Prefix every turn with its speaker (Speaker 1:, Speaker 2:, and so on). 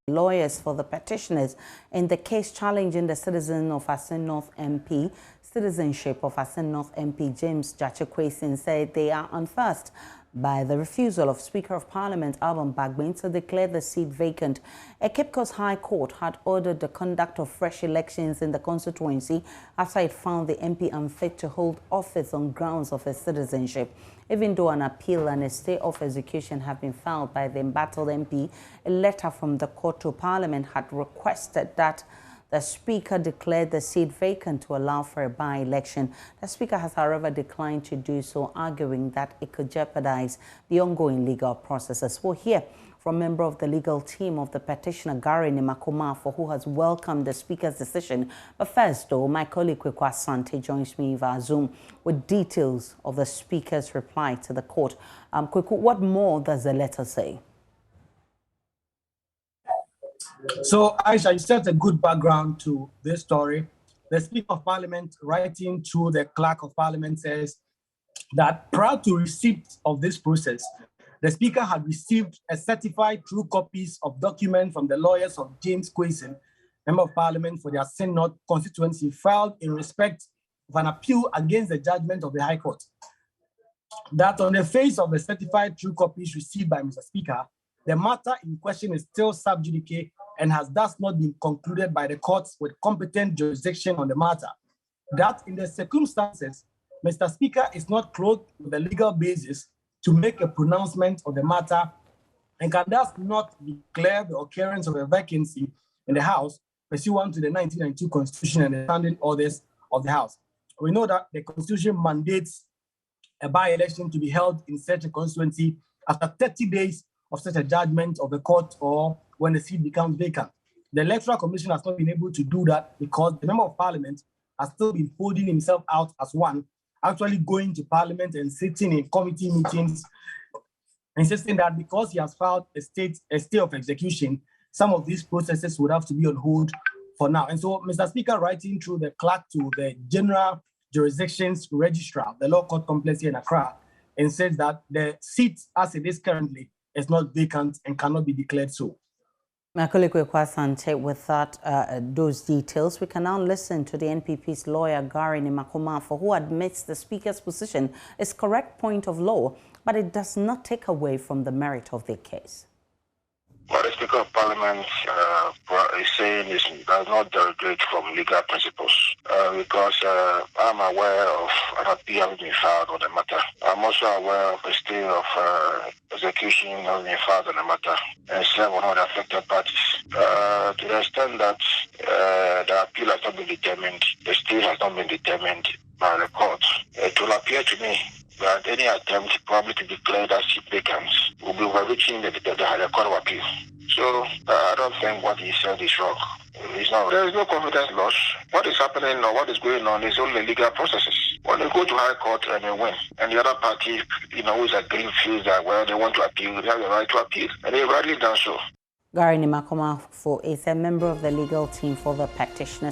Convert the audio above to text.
Speaker 1: Lawyers for the petitioners in the case challenging the citizenship of Assin North MP James Jachekwesin said they are unfussed by the refusal of Speaker of Parliament Alban Bagbin to declare the seat vacant. A Cape Coast High Court had ordered the conduct of fresh elections in the constituency after it found the MP unfit to hold office on grounds of his citizenship. Even though an appeal and a stay of execution have been filed by the embattled MP, a letter from the court to Parliament had requested that the Speaker declared the seat vacant to allow for a by-election. The Speaker has, however, declined to do so, arguing that it could jeopardize the ongoing legal processes. We'll hear from a member of the legal team of the petitioner, Gary Nimakomafo, who has welcomed the Speaker's decision. But first, though, my colleague Asante joins me via Zoom with details of the Speaker's reply to the court. Kweku, what more does the letter say?
Speaker 2: So, Aisha, you set a good background to this story. The Speaker of Parliament, writing to the Clerk of Parliament, says that prior to receipt of this process, the Speaker had received a certified true copies of documents from the lawyers of James Jachekwesin, Member of Parliament for the Assin North constituency, filed in respect of an appeal against the judgment of the High Court. That on the face of the certified true copies received by Mr. Speaker, the matter in question is still sub judice and has thus not been concluded by the courts with competent jurisdiction on the matter. That in the circumstances, Mr. Speaker is not clothed with a legal basis to make a pronouncement of the matter and can thus not declare the occurrence of a vacancy in the House pursuant to the 1992 Constitution and the standing orders of the House. We know that the Constitution mandates a by-election to be held in such a constituency after 30 days of such a judgment of the court or when the seat becomes vacant. The Electoral Commission has not been able to do that because the Member of Parliament has still been holding himself out as one, actually going to Parliament and sitting in committee meetings, insisting that because he has filed a stay of execution, some of these processes would have to be on hold for now. And so, Mr. Speaker, writing through the clerk to the General Jurisdictions Registrar, the Law Court Complex here in Accra, and says that the seat as it is currently is not vacant and cannot be declared so.
Speaker 1: My colleague Asante, with that, those details, we can now listen to the NPP's lawyer, Gary Nimakomafo, who admits the Speaker's position is correct point of law, but it does not take away from the merit of the case.
Speaker 3: What the Speaker of Parliament is saying does not derogate from legal principles because I'm aware of an appeal having been filed on the matter. I'm also aware of a stay of execution having been filed on the matter and serve on all the affected parties. To the extent that the appeal has not been determined, the stay has not been determined by the court, it will appear to me that any attempt probably to declare that seat vacant will be overreaching the Court of Appeal. So I don't think what he said is wrong. There is no confidence loss. What is happening or what is going on is only legal processes. When you go to High Court and you win, and the other party, who is aggrieved, feels that, well, they want to appeal, they have the right to appeal, and they've rightly done so.
Speaker 1: Gary Nimakomafo is a member of the legal team for the petitioners.